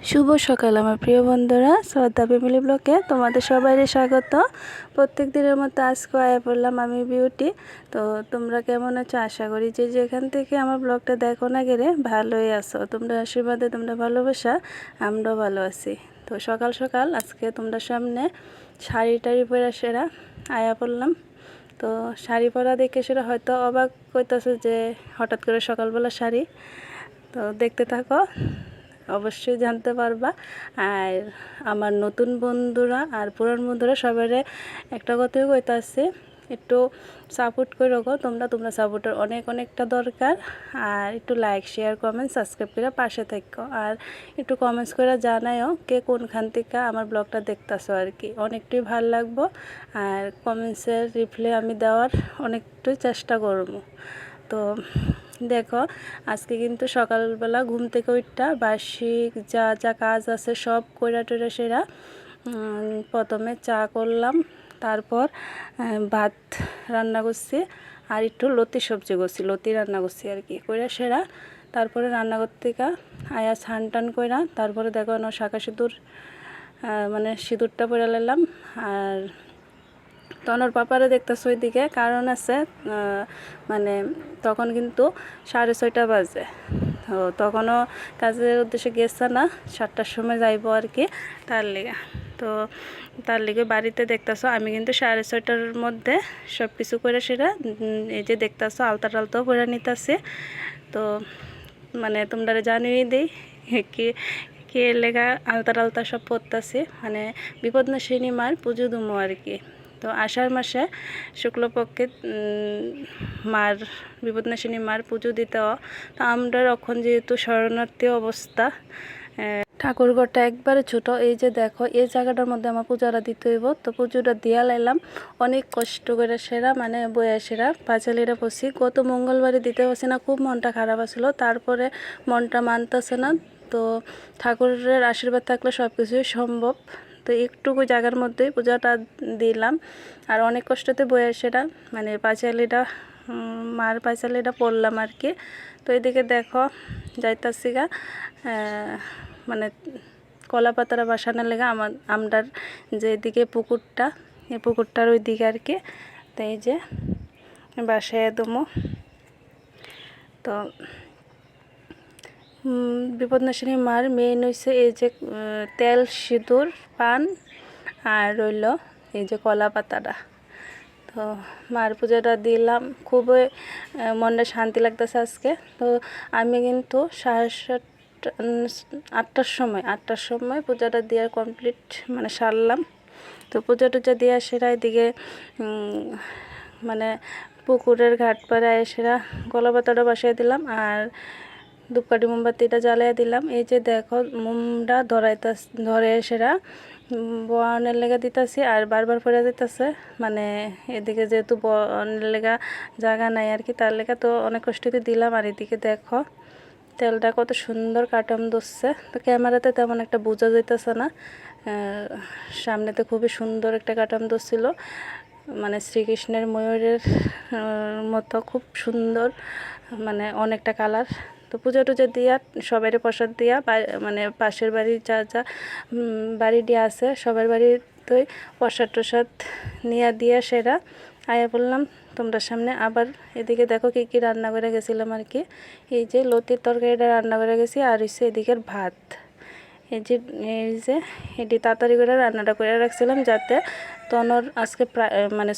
শুভ সকাল আমার প্রিয় বন্ধুরা, শ্রদ্ধা ফ্যামিলি ব্লগে তোমাদের সবাইকে স্বাগত। প্রত্যেক দিনের মতো আজকে আয়া পড়লাম আমি বিউটি। তো তোমরা কেমন আছো? আশা করি যে যেখান থেকে আমার ব্লগটা দেখো না গেলে ভালোই আছো। তোমরা আশীর্বাদে, তোমরা ভালোবাসা, আমরাও ভালো আছি। তো সকাল সকাল আজকে তোমরা সামনে শাড়ি টাড়ি পরে সেরা আয়া পড়লাম। তো শাড়ি পরা দেখে সেটা হয়তো অবাক হইতেছে যে হঠাৎ করে সকালবেলা শাড়ি। তো দেখতে থাকো, অবশ্যই জানতে পারবা। আর আমার নতুন বন্ধুরা আর পুরান বন্ধুরা সবাই একটা কথাই কইতাছে, একটু সাপোর্ট করে রাখো তোমরা সাপোর্টের অনেকটা দরকার। আর একটু লাইক শেয়ার কমেন্ট সাবস্ক্রাইব করে পাশে থাকো। আর একটু কমেন্টস করে জানাইও কে কোনখান থেকে আমার ব্লগটা দেখতেছো আর কি, অনেকটাই ভালো লাগবো। আর কমেন্টসের রিপ্লাই আমি দেওয়ার অনেকটাই চেষ্টা করব। তো দেখো আজকে কিন্তু সকালবেলা ঘুম থেকে উঠটা বাসি যা যা কাজ আছে সব কইরা টইরা সেরা প্রথমে চা করলাম, তারপর ভাত রান্না করছি, আর একটু লতি সবজি করছি, লতি রান্না করছি আর কি কইরা সেরা। তারপরে রান্না করতে আয়া ছান টান কইরা তারপরে দেখো শাঁখা সিঁদুর মানে সিঁদুরটা পরে নিলাম। আর তনর পাপারে দেখতেছ ওইদিকে, কারণ আছে মানে তখন কিন্তু 6:30 বাজে। তো তখনও কাজের উদ্দেশ্যে গেছে না, 7টার সময় যাইব আর কি তার লিগে। তো তার লিগে বাড়িতে দেখতেছ আমি কিন্তু 6:30টার মধ্যে সব কিছু করে সেটা এই যে দেখতেছ আলতা টালতাও করে নিতেছে। তো মানে তোমরা জানিয়ে দিই কি কে লেগা আলতা টালতা সব পড়তেছে, মানে বিপদনাশিনী মার পুজো দুমো আর কি। তো আষাঢ় মাসে শুক্লপক্ষে মার বিপদনাশিনী মার পুজো দিতে। তো আমরা এখন যেহেতু শরণার্থী অবস্থা, ঠাকুরঘরটা একবারে ছোট, এই যে দেখো এই জায়গাটার মধ্যে আমার পূজাটা দিতে হইব। তো পুজোটা দিয়া লাইলাম অনেক কষ্ট করে সেরা, মানে বইয়া সেরা পাঁচালিরা পড়ছি। গত মঙ্গলবারে দিতে পারছি না, খুব মনটা খারাপ আসলো, তারপরে মনটা মানতেছে না। তো ঠাকুরের আশীর্বাদ থাকলে সব কিছুই সম্ভব। তো একটুকু জায়গার মধ্যেই পূজাটা দিলাম। আর অনেক কষ্টতে বইয়া সেরা মানে পাঁচালিটা মার পাঁচালিটা পড়লাম আর কি। তো এদিকে দেখো যাইতাছি গা মানে কলা পাতারা বাসানোর লেগে আমরার যে এদিকে পুকুরটা, এই পুকুরটার ওই দিকে আর কি। তো এই যে বাসায় দমো। তো বিপদনাশিনী মার মেইন হয়েছে এই যে তেল সিঁদুর পান আর রইল এই যে কলা পাতাটা। তো মার পূজাটা দিলাম, খুবই মনটা শান্তি লাগতেছে আজকে। তো আমি কিন্তু 8টার সময় পূজাটা দেওয়ার কমপ্লিট মানে সারলাম। তো পূজা টুজা দিয়ে সেরা এদিকে মানে পুকুরের ঘাট পাড়ে সেরা কলা পাতাটা বসিয়ে দিলাম, আর ধূপকাঠি মোমবাতিটা জ্বালিয়ে দিলাম। এই যে দেখো মোমটা ধরে সেরা বনের লেগা দিতেছি, আর বারবার পরে দিতেছে, মানে এদিকে যেহেতু বনের লেগা জায়গা নাই আর কি তার লেগা তো অনেক কষ্টতে দিলাম। আর এদিকে দেখো তেলটা কত সুন্দর কাটম ধরছে। তো ক্যামেরাতে তেমন একটা বোঝা যাইতেছে না, সামনেতে খুবই সুন্দর একটা কাটাম ধরছিল, মানে শ্রীকৃষ্ণের ময়ূরের মতো খুব সুন্দর, মানে অনেকটা কালার। তো পূজা টুজা দিয়া সবাই প্রসাদ দিয়া মানে পাশের বাড়ি যা যা বাড়ি দিয়ে আছে সবার বাড়িতেই প্রসাদ টসাদ নিয়ে দিয়া সেরা আয়া বললাম তোমরা সামনে। আবার এদিকে দেখো কী কী রান্না করে গেছিলাম আর কি। এই যে লতির তরকারিটা রান্না করে গেছি, আর হচ্ছে এদিকের ভাত। এই যে এটি তাড়াতাড়ি করে রান্নাটা করে রাখছিলাম যাতে তনর আজকে মানে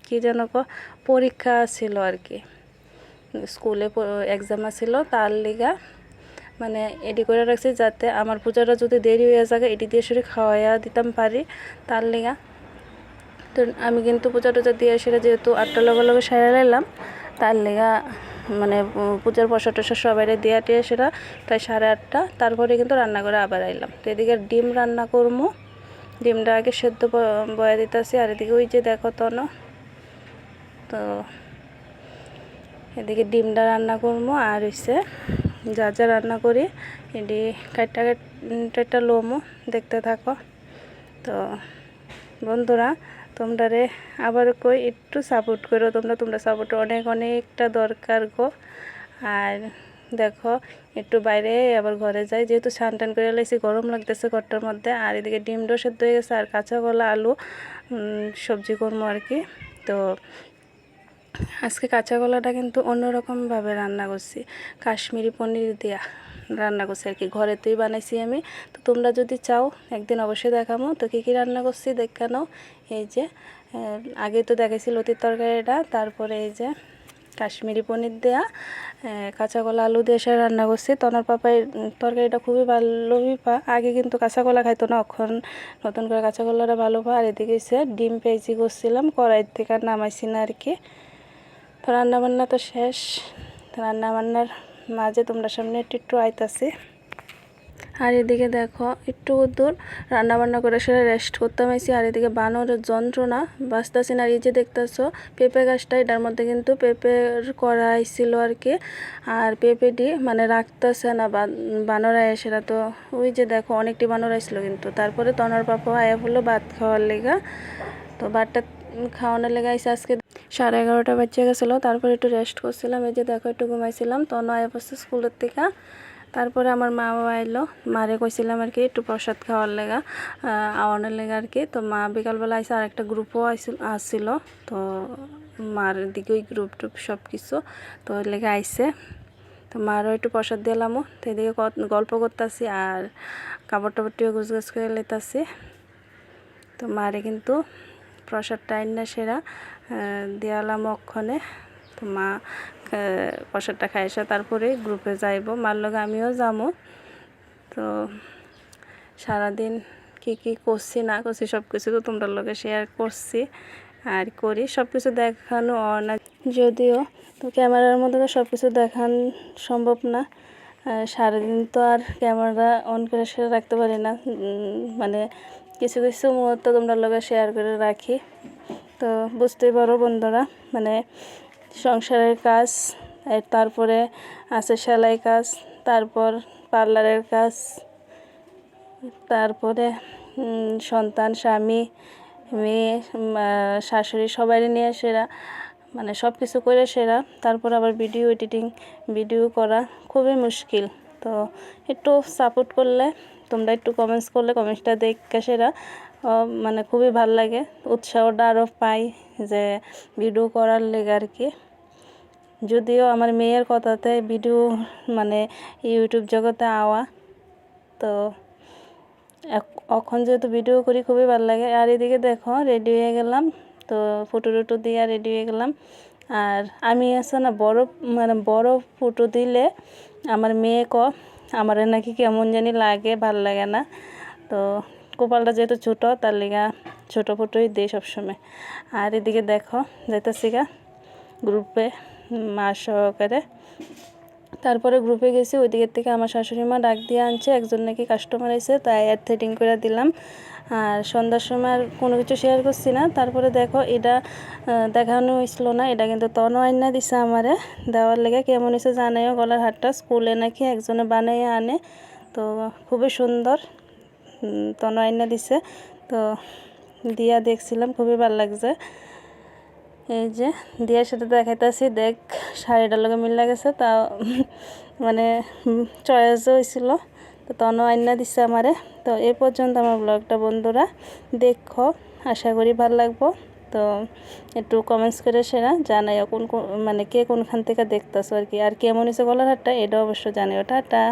কী যেন পরীক্ষা ছিল আর কি, স্কুলে এক্সাম ছিল তার লিগা মানে এডি করে রাখছি যাতে আমার পূজাটা যদি দেরি হয়ে যায় এটি দিয়ে সেটা খাওয়াইয়া দিতাম পারি তার লিগা। তো আমি কিন্তু পূজা টুজা দিয়ে সেটা যেহেতু 8টার লগে সেরে নিলাম তার লিগা মানে পূজার প্রসাদ টসাদ সবাই দিয়ে টিয়ে সেটা প্রায় 8:30। তারপরে কিন্তু রান্না করে আবার আইলাম। তো এদিকে ডিম রান্না করবো, ডিমটা আগে সেদ্ধ বয়া দিতেছি। আর এদিকে ওই যে দেখো তো এদিকে ডিমটা রান্না করবো, আর হচ্ছে যা যা রান্না করি এটি কাটটা লোমো দেখতে থাকো। তো বন্ধুরা তোমরা আবার কই একটু সাপোর্ট করো, তোমরা সাপোর্ট অনেকটা দরকার গো। আর দেখো একটু বাইরে আবার ঘরে যাই, যেহেতু স্নান টান করে লাইছি, গরম লাগতেছে ঘরটার মধ্যে। আর এদিকে ডিমটাও সেদ্ধ হয়ে গেছে, আর কাঁচা কলা আলু সবজি করবো আর কি। তো আজকে কাঁচা কলাটা কিন্তু অন্যরকমভাবে রান্না করছি, কাশ্মীরি পনির দিয়া রান্না করছি আর কি, ঘরেতেই বানাইছি আমি। তো তোমরা যদি চাও একদিন অবশ্যই দেখাবো। তো কী কী রান্না করছি দেখা নাও। এই যে আগে তো দেখাইছি লতির তরকারিটা, তারপরে এই যে কাশ্মীরি পনির দেয়া কাঁচা কলা আলু দিয়ে সে রান্না করছি। তনার পাপাই তরকারিটা খুবই ভালোই পা, আগে কিন্তু কাঁচা কলা খাইতো না, এখন নতুন করে কাঁচা কলাটা ভালো পা। আর এদিকে সে ডিম পেঁয়াজি করছিলাম, কড়াই থেকে আর নামাইছি না আর কি। তো রান্নাবান্না তো শেষ, রান্নাবান্নার মাঝে তোমরা সামনে একটু আইতাছি। আর এদিকে দেখো একটু দূর রান্নাবান্না করে সেটা রেস্ট করতে হয়েছি। আর এদিকে বানরের যন্ত্রণা বাঁচতেছি না। আর এই যে দেখতেছো পেঁপে গাছটা, এটার মধ্যে কিন্তু পেঁপের করা আইছিল আর কি। আর পেঁপেটি মানে রাখতেছে না বানর আয়, সেটা তো ওই যে দেখো অনেকটি বানর আইছিল কিন্তু। তারপরে তনর পাপা আয়া হলো ভাত খাওয়ার লেগা। তো ভাতটা খাওয়ানোর লেগে আইসে আজকে 11:30 বাজে গেছিলো। তারপরে একটু রেস্ট করছিলাম, এই যে দেখো একটু ঘুমাইছিলাম। তখন আয়া পড়ছে স্কুলের থেকে। তারপরে আমার মাও আইলো, মারে কইছিলাম আর কি একটু প্রসাদ খাওয়ার লেগা আওয়ানোর লেগা আর কি। তো মা বিকালবেলা আইসে, আর একটা গ্রুপও আসছিল। তো মার দিকে ওই গ্রুপ টুপ সব কিছু তো ওই লেগে আইসে। তো মারও একটু প্রসাদ দিলামও। তো এদিকে গল্প করতেছি আর কাপড় টাপড়টিও গুছগাছ করে লেতাছি। তো মারে কিন্তু প্রসাদটা আইনা সেরা দেয়ালাম অক্ষণে। তো মা প্রসাদটা খাই এসে তারপরে গ্রুপে যাইব, মার লগে আমিও যাবো। তো সারাদিন কি কি করছি না করছি সব কিছু তো তোমরা লগে শেয়ার করছি আর করি, সব কিছু দেখানো না যদিও। তো ক্যামেরার মধ্যে তো সব কিছু দেখান সম্ভব না, সারাদিন তো আর ক্যামেরা অন করে সেরে রাখতে পারি না। মানে কিছু কিছু মুহূর্ত তোমরা লগে শেয়ার করে রাখি। তো বুঝতেই পারো বন্ধুরা, মানে সংসারের কাজ, তারপরে আছে সেলাই কাজ, তারপর পার্লারের কাজ, তারপরে সন্তান, স্বামী, মেয়ে, শাশুড়ি সবাই নিয়ে সেরা, মানে সব কিছু করে সেরা। তারপর আবার ভিডিও এডিটিং, ভিডিও করা খুবই মুশকিল। তো একটু সাপোর্ট করলে, তোমরা একটু কমেন্টস করলে, কমেন্টসটা দেখে সেরা মানে খুবই ভালো লাগে, উৎসাহটা আরও পাই যে ভিডিও করার লেগে আর কি। যদিও আমার মেয়ের কথাতে ভিডিও মানে ইউটিউব জগতে আওয়া, তো এখন যেহেতু ভিডিও করি খুবই ভালো লাগে। আর এদিকে দেখো রেডি হয়ে গেলাম, তো ফটো টুটো দিয়ে রেডি হয়ে গেলাম। আর আমি আছে না মানে বড় ফটো দিলে আমার মেয়ে আমার নাকি কেমন জানি লাগে, ভাল লাগে না। তো কপালটা যেহেতু ছোটো, তার লেগা ছোটো ফটোই দিই সবসময়। আর এদিকে দেখো যাইতেছি গা গ্রুপে মা সহকারে। তারপরে গ্রুপে গেছি, ওই দিকের থেকে আমার শাশুড়ি মা ডাক দিয়ে আনছে, একজন নাকি কাস্টমার এসে, তাই অ্যাড থ্রেডিং করে দিলাম। আর সন্ধ্যার সময় আর কোনো কিছু শেয়ার করছি না। তারপরে দেখো এটা দেখানো হয়েছিল না, এটা কিন্তু তনু আইনা দিছে আমারে, দেওয়ার লেগে কেমন হয়েছে জানাইও। গলার হারটা স্কুলে নাকি একজনে বানিয়ে আনে, তো খুবই সুন্দর, তনু আইনা দিছে। তো দিয়া দেখছিলাম, খুবই ভালো লাগছে। এই যে দিয়ার সাথে দেখাইতেছি, দেখ শাড়িটার লগে মিল লাগেছে, তা মানে চয়েসও হয়েছিল। তো তনু আইনা দিচ্ছে আমারে। তো এই পর্যন্ত আমার ব্লগটা বন্ধুরা, দেখো আশা করি ভালো লাগবো। তো একটু কমেন্টস করে সেরা জানাইও মানে কে কোনখান থেকে দেখতেছো আর কি। আর কেমন হয়েছে গলার হারটা এটা অবশ্য জানিও। টাটা।